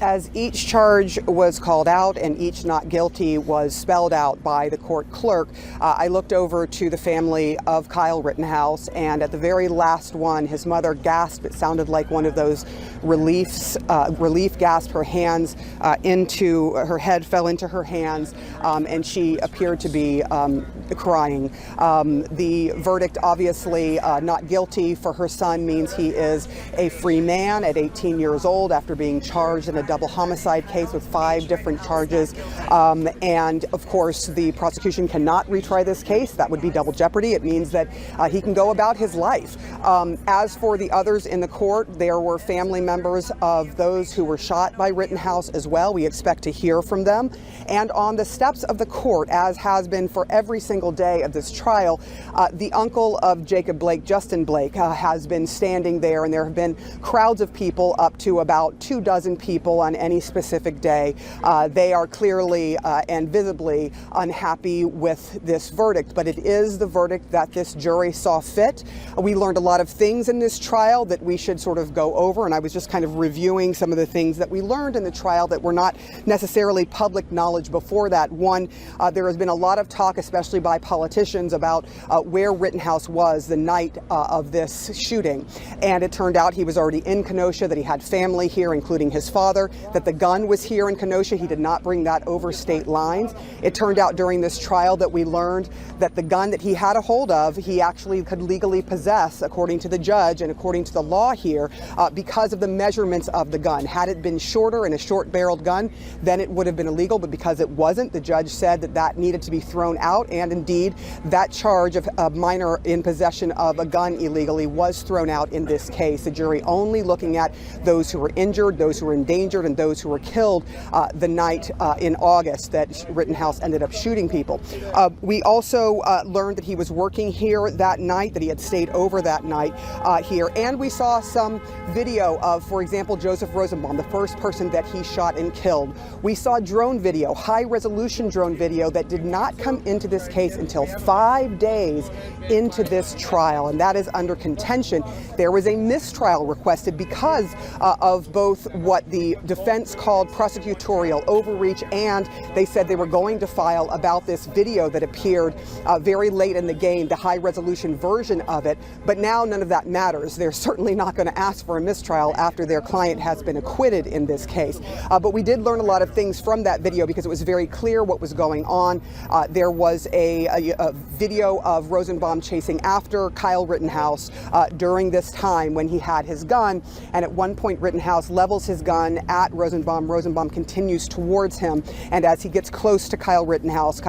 As each charge was called out and each not guilty was spelled out by the court clerk, I looked over to the family of Kyle Rittenhouse, and at the very last one, his mother gasped. It sounded like one of those relief gasps. Her hands her head fell into her hands, and she appeared to be crying. The verdict, obviously not guilty for her son, means he is a free man at 18 years old after being charged in a double homicide case with 5 different charges. And of course, the prosecution cannot retry this case. That would be double jeopardy. It means that he can go about his life. As for the others in the court, there were family members of those who were shot by Rittenhouse as well. We expect to hear from them. And on the steps of the court, as has been for every single day of this trial, the uncle of Jacob Blake, Justin Blake, has been standing there, and there have been crowds of people, up to about 24 people on any specific day. They are clearly and visibly unhappy with this verdict, but it is the verdict that this jury saw fit. We learned a lot of things in this trial that we should sort of go over, and I was just kind of reviewing some of the things that we learned in the trial that were not necessarily public knowledge before that. One, there has been a lot of talk, especially by politicians, about where Rittenhouse was the night of this shooting, and it turned out he was already in Kenosha, that he had family here, including his father, that the gun was here in Kenosha. He did not bring that over state lines. It turned out during this trial that we learned that the gun that he had a hold of, he actually could legally possess, according to the judge and according to the law here, because of the measurements of the gun. Had it been shorter and a short-barreled gun, then it would have been illegal, but because it wasn't, the judge said that that needed to be thrown out, and indeed, that charge of a minor in possession of a gun illegally was thrown out in this case. The jury only looking at those who were injured, those who were endangered, and those who were killed the night in August that Rittenhouse ended up shooting people. We also learned that he was working here that night, that he had stayed over that night here, and we saw some video of, for example, Joseph Rosenbaum, the first person that he shot and killed. We saw drone video, high-resolution drone video, that did not come into this case until 5 days into this trial, and that is under contention. There was a mistrial requested because of both what the defense called prosecutorial overreach, and they said they were going to file about this video that appeared very late in the game, the high-resolution version of it. But now none of that matters. They're certainly not going to ask for a mistrial after their client has been acquitted in this case. But we did learn a lot of things from that video because it was very clear what was going on. There was a video of Rosenbaum chasing after Kyle Rittenhouse during this time when he had his gun, and at one point Rittenhouse levels his gun at Rosenbaum. Rosenbaum continues towards him, and as he gets close to Kyle Rittenhouse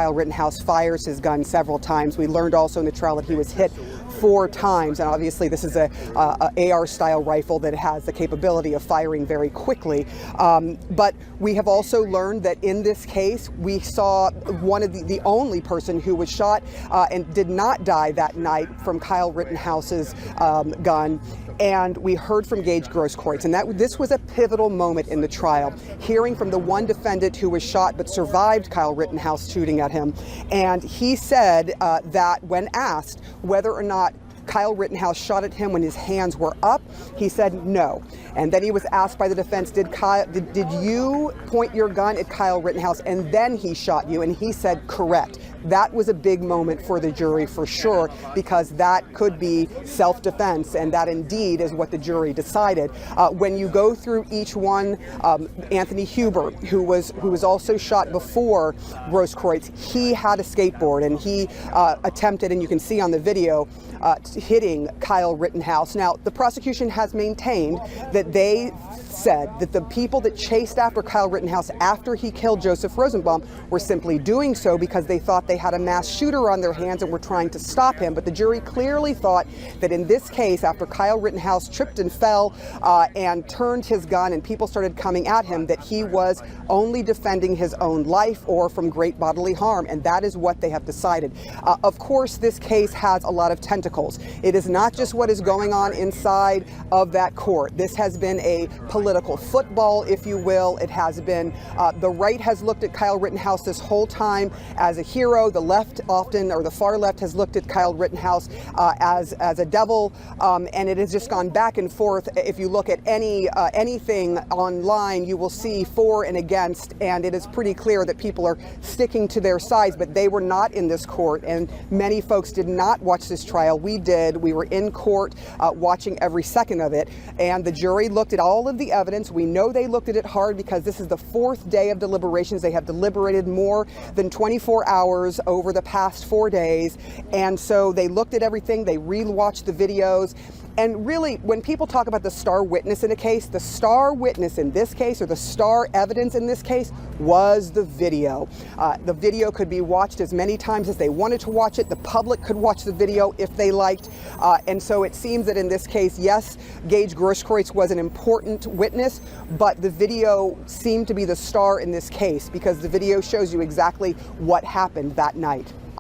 fires his gun several times. We learned also in the trial that he was hit 4 times, and obviously this is a AR-style rifle that has the capability of firing very quickly. But we have also learned that in this case, we saw one of the only person who was shot and did not die that night from Kyle Rittenhouse's gun. And we heard from Gage Grosskreutz, and this was a pivotal moment in the trial, hearing from the one defendant who was shot but survived Kyle Rittenhouse shooting at him. And he said that when asked whether or not Kyle Rittenhouse shot at him when his hands were up, he said no. And then he was asked by the defense, did you point your gun at Kyle Rittenhouse and then he shot you? And he said correct. That was a big moment for the jury for sure, because that could be self-defense, and that indeed is what the jury decided. When you go through each one, Anthony Huber, who was also shot before Grosskreutz, he had a skateboard and he attempted, and you can see on the video, hitting Kyle Rittenhouse. Now, the prosecution has maintained that they said that the people that chased after Kyle Rittenhouse after he killed Joseph Rosenbaum were simply doing so because they thought they had a mass shooter on their hands and were trying to stop him. But the jury clearly thought that in this case, after Kyle Rittenhouse tripped and fell and turned his gun and people started coming at him, that he was only defending his own life or from great bodily harm. And that is what they have decided. Of course, this case has a lot of tentacles tentacles. It is not just what is going on inside of that court. This has been a political football, if you will. It has been, the right has looked at Kyle Rittenhouse this whole time as a hero. The left often, or the far left, has looked at Kyle Rittenhouse as a devil, and it has just gone back and forth. If you look at anything online, you will see for and against, and it is pretty clear that people are sticking to their sides, but they were not in this court, and many folks did not watch this trial. We did. We were in court watching every second of it, and the jury looked at all of the evidence. We know they looked at it hard because this is the fourth day of deliberations. They have deliberated more than 24 hours over the past 4 days, and so they looked at everything. They rewatched the videos. And really, when people talk about the star witness in a case, the star witness in this case, or the star evidence in this case, was the video. The video could be watched as many times as they wanted to watch it. The public could watch the video if they liked. And so it seems that in this case, yes, Gage Grosskreutz was an important witness, but the video seemed to be the star in this case because the video shows you exactly what happened that night.